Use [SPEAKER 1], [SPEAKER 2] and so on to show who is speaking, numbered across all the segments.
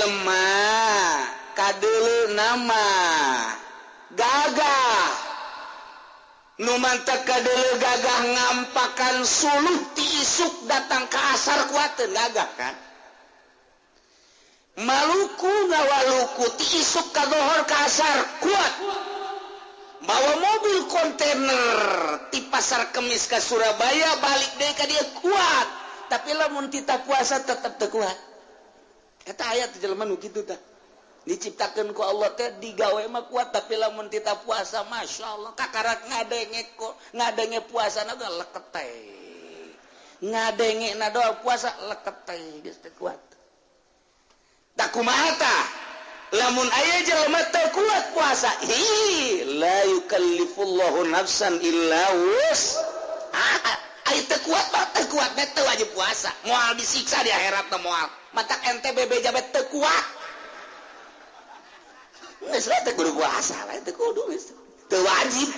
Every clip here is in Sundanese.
[SPEAKER 1] lemah kadulu nama gagah nu mantap kadulu gagah ngampakan suluh ti isuk datang ke asar kuateun gagah kan Maluku ngawaluku ti isuk ka dohor ka asar kuat bawa mobil kontainer ti pasar Kemis ke Surabaya balik deui ka dia kuat tapi lamun tita puasa tetep teu kuat eta aya teh jelema nu kitu tah diciptakeun ku Allah teh digawe mah kuat tapi lamun tita puasa masyaallah kakarak ngadenge puasana geus leket teh ngadenge na doa puasa leket teh geus teu kuat tak kumaha tah lamun aya jelema teu kuat puasa la yukallifullahu nafsan illa aya teu kuat mah teu kuat teh teu wajib puasa moal disiksa di akhirat teh moal matak ente bebeja bet teu kuat geus we teu kudu puasa lah teu kudu geus teu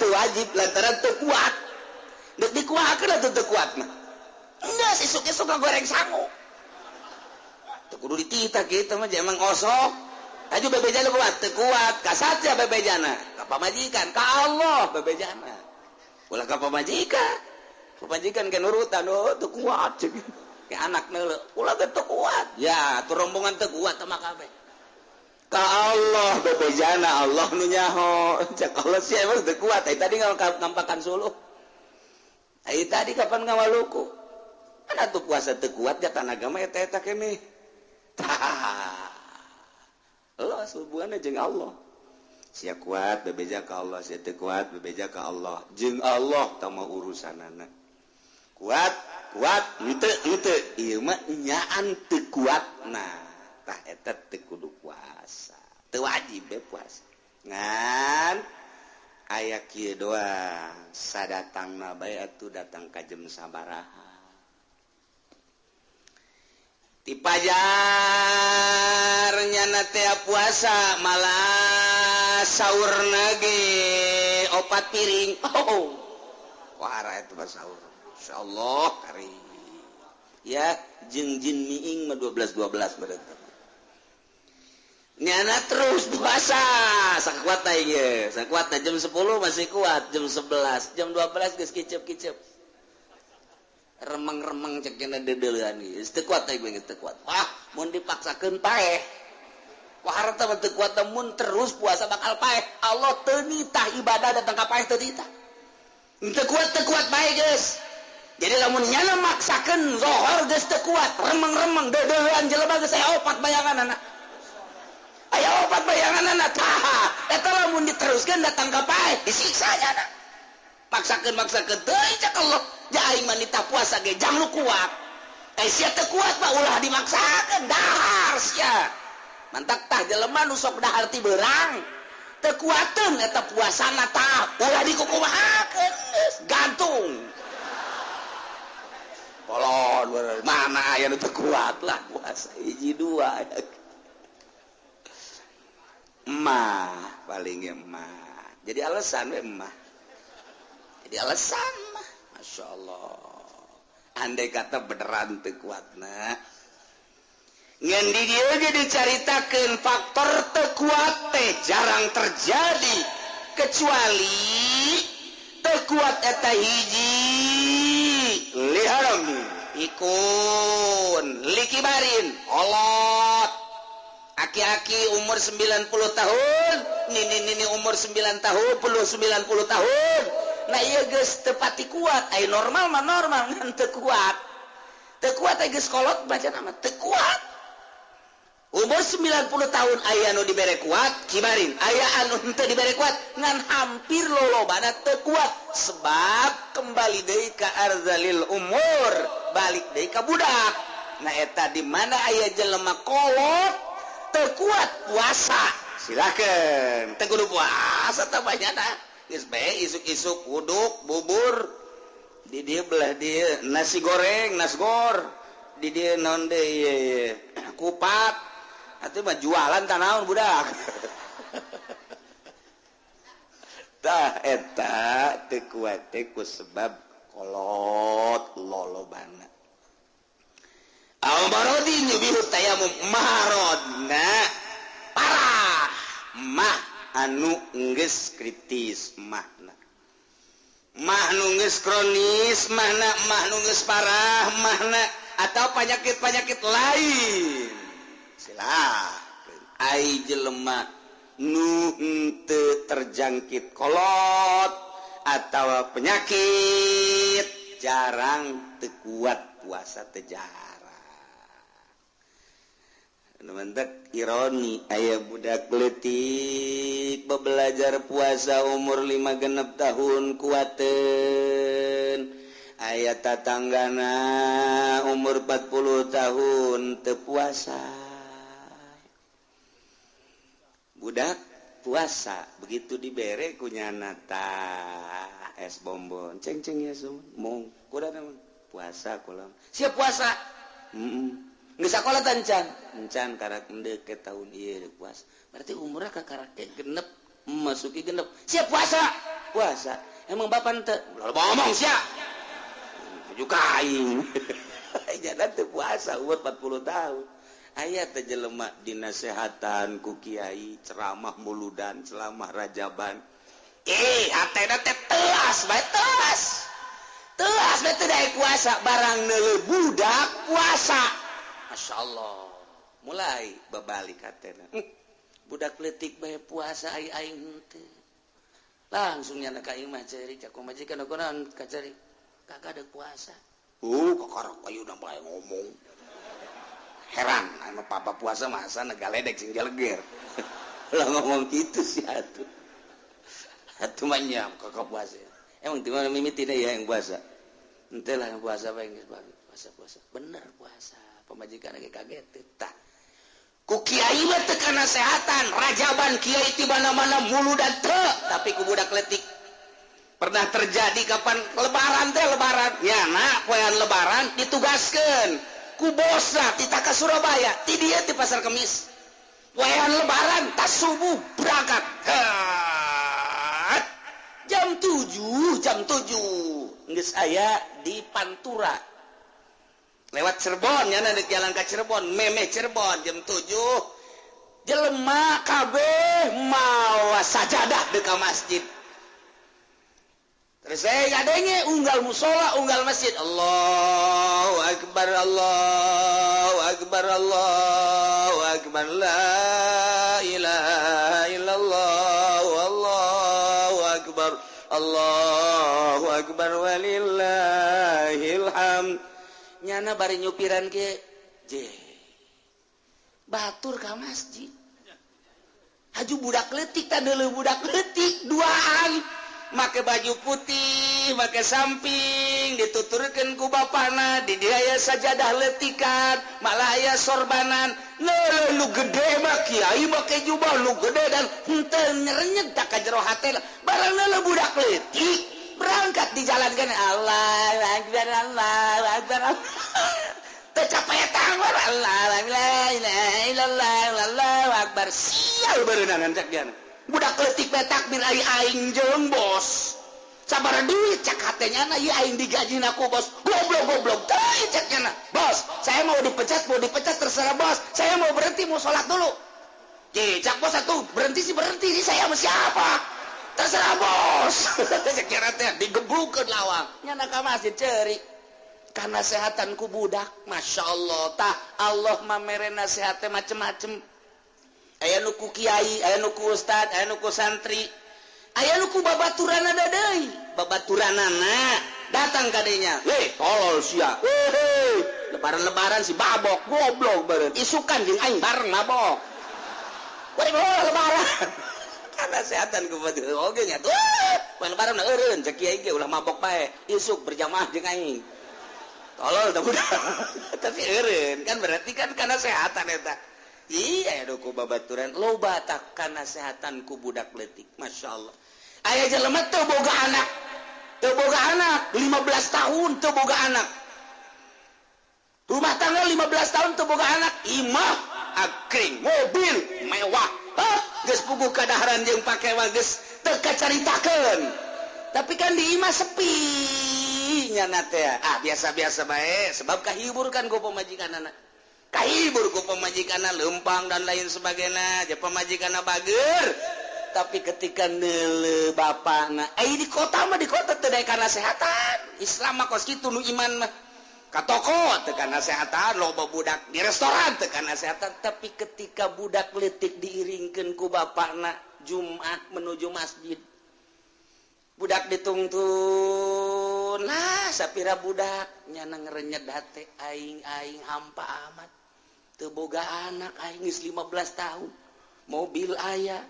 [SPEAKER 1] wajib lantaran teu kuat deuk dikuatkeun atuh teu kuat mah geus isuk-isuk goreng sangu teu kudu ditita kitu mah emang osok aju bebejana kuat teu kuat ka saja bebejana ka pamajikan ka Allah bebejana ulah ka pamajikan ke nurutan teu kuat ceuk ke anak neuleuh ulah teu kuat ya tu rombongan teu kuat mah kabeh ka Allah bebejana Allah nu nyaho cak Allah sih emang teu kuat ai tadi ngampakan suluh ai tadi kapan ngawaluku ana tuh puasa teu kuat jatan agama eta keneh Allah hubunganna jeung Allah sia kuat bebeja ka Allah sia teu kuat bebeja ka Allah jeung Allah tah mah urusanana kuat henteu ieu mah nyaan teu kuatna tah eta teu kudu puasa teu wajib be puasa ngan aya kieu doang sadatangna bae atuh datang ka jam sabaraha ti pajar nyana teh puasa malah saurna ge 4 piring wahara eta mah saur insyaallah kari ya jeung jin miing mah 12 berarti nyana terus puasa sakuat teh ge sakuat jam 10 masih kuat jam 11 jam 12 geus kicep-kicep remeng-remeng cek kena dedeuleuan geus teu kuat teh geus teu kuat wah mun dipaksakeun paeh wah harta teu kuat mun terus puasa bakal paeh Allah teu nitah ibadah datang ka paeh teu nitah teu kuat bae geus jadi lamun nyana maksakeun zohor geus teu kuat remeng-remeng dedeuleuan jelema geus aya 4 bayanganna aya 4 bayanganna tah eta lamun diteruskeun datang ka paeh disiksa nyana maksakeun teuing cak Allah aing mah nita puasa ge jang lu kuat sia teu kuat mah ulah dimaksakeun dahar sia mantak tah jelema nu sok dahar ti beurang teu kuateun eta puasana tah ulah dikukumahakeun gantung polon mana aya nu teu kuat lah puasa hiji dua emah paling emah jadi alasan we emah jadi alasan mah Masya Allah andai kata beneran teu kuatna ngan di dieu ge dicaritakeun faktor teu kuat teh jarang terjadi kecuali teu kuat eta hiji liharam ikun likibarin olot aki-aki umur 90 tahun nini umur 9 tahun peluh 90 tahun nah iya geus teu pati kuat ai normal mah normal ngan teu kuat ai geus kolot baca nama teu kuat umur 90 tahun aya nu dibere kuat kibarin aya anu henteu dibere kuat ngan hampir lolobana teu kuat sebab kembali deui ka arzalil umur balik deui ka budak nah eta di mana aya jelema kolot teu kuat puasa silakeun teu kudu puasa teh banyana geus bae isuk-isuk uduk bubur di dieu belah dieu nasi goreng nasgor di dieu naon deui kupat atuh mah jualan tah naon budak tah eta teu kuat teh ku sebab kolot lolobana mabarodin yubihu tayamum marodna parah mah anu geus kritis mahna mah nu geus kronis mahna mah nu geus parah mahna atau penyakit-penyakit lain silakan ai jelema nu teu terjangkit kolot atau penyakit jarang teu kuat puasa teu mentek ironi aya budak leutik belajar puasa umur 5 genep tahun kuateun aya tatanggana umur 40 tahun teu puasa budak puasa begitu dibere kunyana tah es bonbon ceng ya sun mong kuda puasa kulam siap puasa geus sakola encan karak endeu ke tahun ieu puasa berarti umurna ka karak genep masuki genep siap puasa emang bapak teu ngomong sia tujuh kaing jalan teu puasa umur 40 tahun aya teh jelema dinasehatan ku kiai ceramah muludan ceramah rajaban hatena teh telas bae telas teh daek puasa barang neuleuh budak puasa Masya Allah mulai babalik hatena budak leutik bae puasa aing teh langsung nyana ka imah ceri ka majikan naon ka ceri kakak deuk puasa kakarak ayeuna bae ngomong heran anu papa puasa masa negaledek sing jaleger lah ngomong gitu sih atuh manyam kakak puasa emang di mana mimitina ya yang puasa ente lah yang puasa apa yang puasa bener puasa pemajikan lagi kaget tah ku kiai mah teu kana kesehatan rajaban kiai ti mana-mana mulu dan teu tapi ku budak leutik pernah terjadi kapan lebaran nyana poean lebaran ditugaskeun ku bosna ti ka Surabaya ti dieu ti pasar Kemis poean lebaran tas subuh berangkat jam 7 geus aya di Pantura lewat Cirebon nyana di jalan ka Cirebon memeh Cirebon jam 7 jelema kabeh mawa sajadah di ka masjid terus saya ngadenge unggal musola unggal masjid Allahu akbar Allahu akbar Allahu akbar la ilaha illallah wallahu akbar Allahu akbar walillahil hamd nyana bari nyupiran ge batur ka masjid haju budak leutik tah deuleuh budak leutik duaan make baju putih make samping dituturkeun ku bapana di dieu aya sajadah leutikan malah aya sorbanan neuleuh nu gede mah kiai make jubah nu gede dan henteu nyerenyeg tak ka jero hatena barang neuleuh budak leutik berangkat di jalan kan Allahu akbar Allahu akbar tercapai tangwar la ilaha illallah Allahu akbar sial beunangan cak diana budak leutik bae takbir aing jeung bos sabar duit cak hatenya na ieu aing digajina ku bos goblok teuing cak cenah bos saya mau dipecat terserah bos saya mau berhenti mau salat dulu cak bos atuh berhenti sih saya sama siapa terserah bos cak kira teh digebrukeun lawang nyana ka masjid ceuri karena sehatanku budak Masya Allah tah Allah mamere nasihat teh macem-macem aya nu ku kiai aya nu ku ustad aya nu ku santri aya nu ku babaturanna deui babaturanana datang ka dinya tolol sia lebaran si babok goblok beureun isukan jeung aing bareng mabok lebaran karena sehatan ku batu oge nya tuh lebaran eureun cek kiai ge ulah mabok bae isuk berjamaah jeung aing tolol tah budak tapi eureun kan berarti kan karena sehatan eta iya aya ku babaturan loba tak kana sehatanku budak leutik masyaallah aya jelema teu boga anak 15 tahun teu boga anak rumah tangga 15 tahun teu boga anak imah akring mobil mewah geus puguh kadaharan jeung pakewa geus teu kacaritakeun tapi kan di imah sepi nya na teh biasa-biasa bae sebab kahibur kan ku pamajikanana Kahibur ku pemajikan lempang dan lain sebagainya aja pemajikan bager tapi ketika neule bapakna di kota mah di kota teu karena kesehatan Islam mah kos kitu nu iman mah ka toko teu karena kesehatan loba budak di restoran teu karena kesehatan tapi ketika budak leutik diiringkeun ku bapakna Jumat menuju masjid budak ditungtun lah sapira budak nyana ngerenyet hate aing hampa amat teu boga anak aing geus 15 tahun mobil aya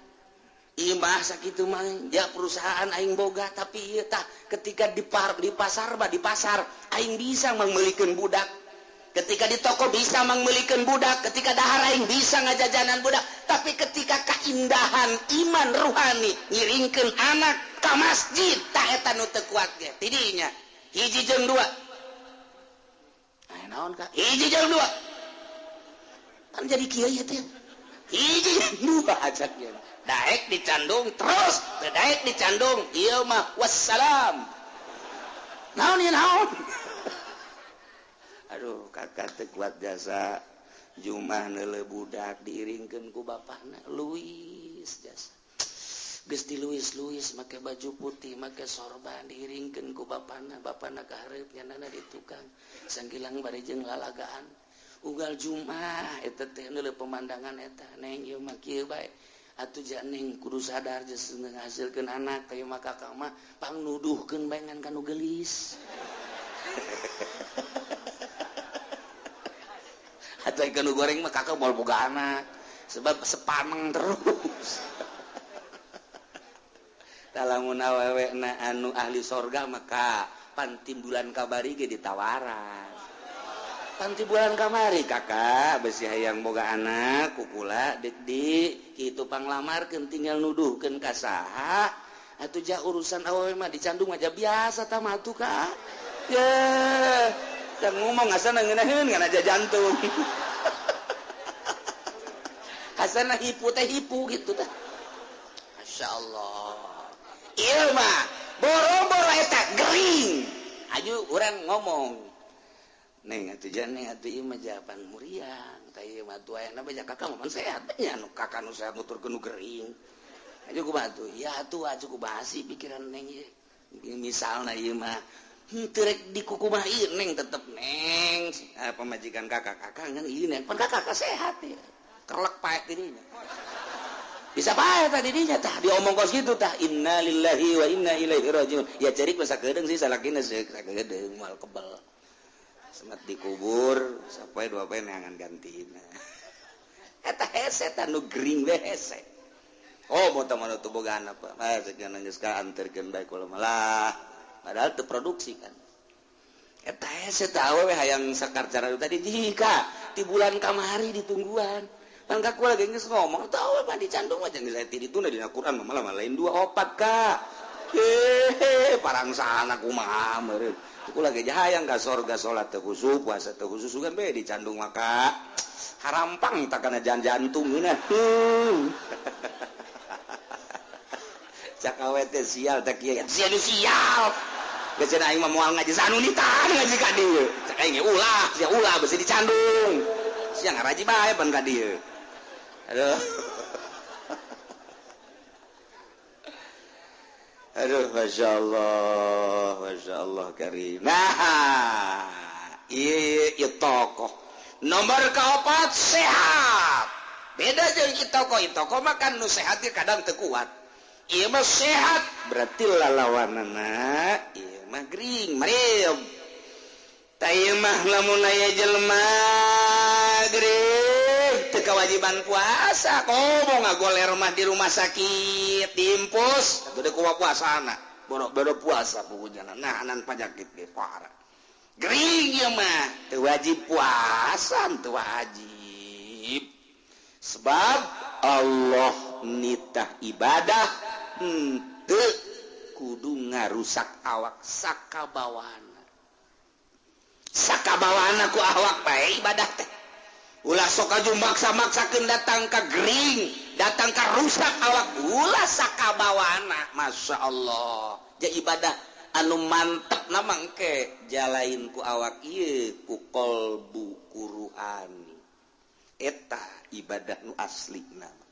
[SPEAKER 1] imah sakitu mah ya perusahaan aing boga tapi ieu tah ketika di pasar aing bisa mangmeulikeun budak ketika di toko bisa mangmeulikeun budak ketika dahar aing bisa ngajajanan budak tapi ketika keindahan iman ruhani ngiringkeun anak ka masjid tah eta nu teu kuat ge tidinya hiji jeung dua naon ka hiji jeung dua kan jadi kieu ieu teh hiji jeung dua ajak ge daek dicandung terus daek dicandung ieu mah wassalam naon ieu naon aduh kakak teu kuat jasa Jumah neule budak diiringkeun ku bapakna luis jasa geus di luis make baju putih make sorban diiringkeun ku bapakna kahareup nyanana di tukang sangkilang bari jeung lalagaan unggal Jumah eta teh neule pemandangan eta neng ieu mah kieu bae atuh ja neng kudu sadar geus ngahasilkeun anak teh mah kakak mah pangnuduhkeun bae ngan kanu geulis atau ikan goreng mah kakak mau boga anak sebab sepaneng terus dalamun awewe na anu ahli sorga maka pantimbulan kabari ge ditawaran pantimbulan kamari kakak besi hayang boga anak kukula dik kitu panglamarkeun tinggal nuduhkeun ka saha atuh ja urusan awewe mah dicandung aja biasa tah mah atuh ka ye dan ngomong asana ngeunaheun ngan aja jantung asana hipu gitu teh masyaallah ieu mah boro-boro eta gering aju urang ngomong neng atuh janeng atuh ieu mah jawaban muriang tah ieu mah atuh ayana bae kakak mah sehat nya anu kakak nu sehat nuturkeun nu gering aju kumaha atuh ya atuh aju ku basi pikiran neng ieu misalna ieu mah terek di kukumah ieu neng tetep neng pemajikan kakak ngan ieu neng pan kakak sehat ya kerlek pae dirinya bisa pae tadi dinya tah diomong kos kitu tah innalillahi wa inna ilaihi rajiun ya cerik masa kedeung sih salakina sakedeung moal kebel semet dikubur sapoe dua poe neangan gantina eta hese tah nu gering we hese oh moto manu teu boga anak pa segan geus ka anterkeun bae kula malah padahal teu produksi kan eta hese tah awewe hayang sakarcara tadi jika di bulan kamari ditungguan pan kaku lagi geus ngomong tah awewe mah dicandung aja geus aya ti dituna dina Quran malah lain 2 4 ka parangsana kumaha meureun aku lagi hayang ka sorga salat teu khusyuk puasa teu khusyuk sugan bae dicandung maka harampang tak kana jantung geuna cak awewe teh sial teh kieu sial geus aing mah moal ngaji sanunitan ngaji ka dieu cak aing ulah beusi dicandung sia ngaraji bae pan ka dieu aduh masya Allah karim nah ieu tokoh nomor kaopat sehat beda jeung tokoh mah kan nu sehat ge kadang teu kuat ieu mah sehat berarti lalawanana ieu mah gering mariam tah ieu mah lamun aya jelema gering teu kewajiban puasa komo ngagoler mah di rumah sakit diimpus atuh deuk kumaha puasana boro puasa pokoknya nah anan panyakit ge parah gering ieu mah teu wajib puasa teu wajib sebab Allah nitah ibadah henteu kudu ngarusak awak sakabawana ku awak bae ibadah teh ulah sok aju maksa-maksakeun datang ka gering datang ka rusak awak ulah sakabawana masyaallah ja ibadah anu mantep na mangke jalain ku awak ieu ku qalbu ku ruhani eta ibadah nu asli nama.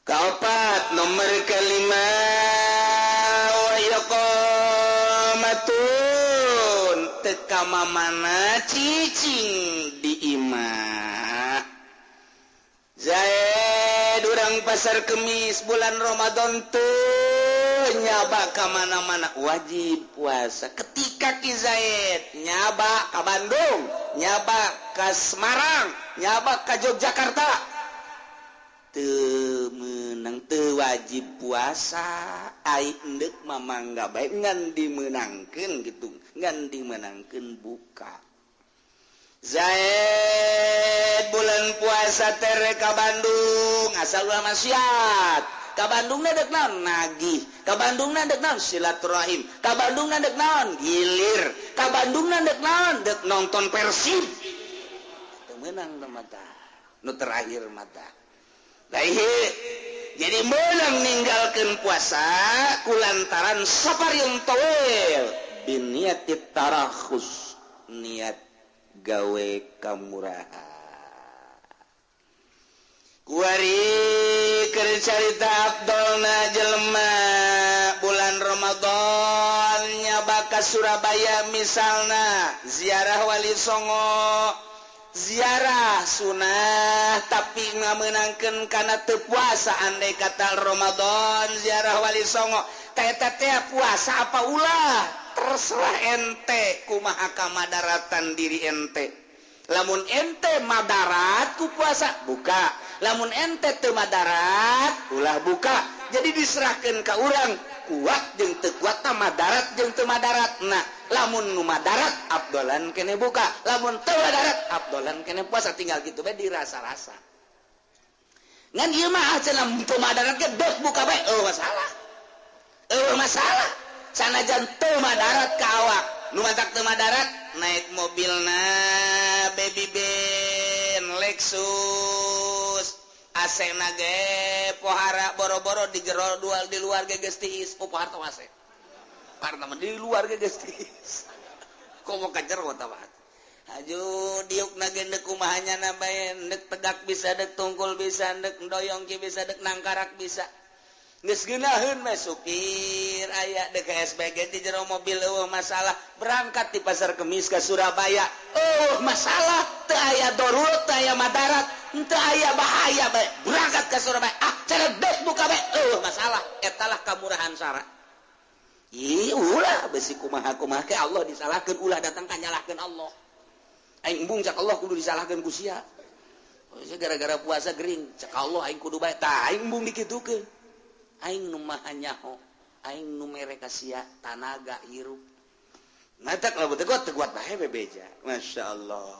[SPEAKER 1] Kaopat nomor kelima wa yaqamatun teka mamana cicing di imah. Zaid urang pasar Kemis bulan Ramadan teu nyaba ka mana-mana wajib puasa. Ketika Ki Zaid nyaba ka Bandung, nyaba ka Semarang, nyaba ka Yogyakarta teu meunang teu wajib puasa. Ai endek mamangga bae ngan dimenangkeun gitu, ngan dimenangkeun buka. Zaid bulan puasa tere ka Bandung asal ulah maksiat. Ka Bandung dek naon nagih, ka Bandung dek naon silaturahim, ka Bandung dek naon gilir, ka Bandung dek naon dek nonton Persib. Teu meunang mata. Nu terakhir mata. Jadi meunang ninggalkeun puasa kulantaran saparieun tawil bin niatit tarakhus niat gawe kamurahan. Kuari keur carita Abdolna jelema bulan Ramadan nyaba ka Surabaya misalna ziarah Wali Songo, ziarah sunah tapi ngamenangkeun kana teu puasa andai kata Ramadan ziarah Wali Songo eta teh puasa apa ulah terserah ente kumaha kamadaratan diri ente. Lamun ente madarat ku puasa buka, lamun ente teu madarat ulah buka. Jadi diserahkeun ka urang kuat jeung teu kuat madarat jeung teu madarat. Nah lamun nu madarat abdolan kene buka, lamun teu madarat abdolan kene puasa, tinggal kitu bae dirasa-rasa. Ngan ieu mah cenah teu madarat ge dek buka bae masalah. Masalah sanajan teu madarat ka awak. Nu matak teu madarat naik mobilna baby ben Lexus AC-na ge pohara boro-boro di jero dual di luar ge geus tiis. Pohar teh AC. Karena di luar ge geus tiis. Komo ka jero tah bae. Aju diukna ge deuk kumaha nyana bae, deuk tegak bisa, deuk tungkul bisa, deuk ndoyong ge bisa, deuk nangkarak bisa. Geus geunaheun mah supir aya deuk SBG di jero mobil masalah. Berangkat di pasar Kemis ka Surabaya masalah teu aya darurat, teu aya madarat, teu aya bahaya bae. Berangkat ka Surabaya ceredek buka bae masalah. Etalah kamurahan sara. Ulah besi kumaha-kumaha ke Allah disalahkeun, ulah datang ka nyalahkeun Allah. Aing embung cak Allah kudu disalahkeun ku sia. Gara-gara puasa gering cak Allah aing kudu bae. Tah aing embung dikitukeun. Aing nu maha nyaho, aing nu mere ka sia tanaga hirup. Ngatak lamun teu kuat bae bebeja. Masyaallah.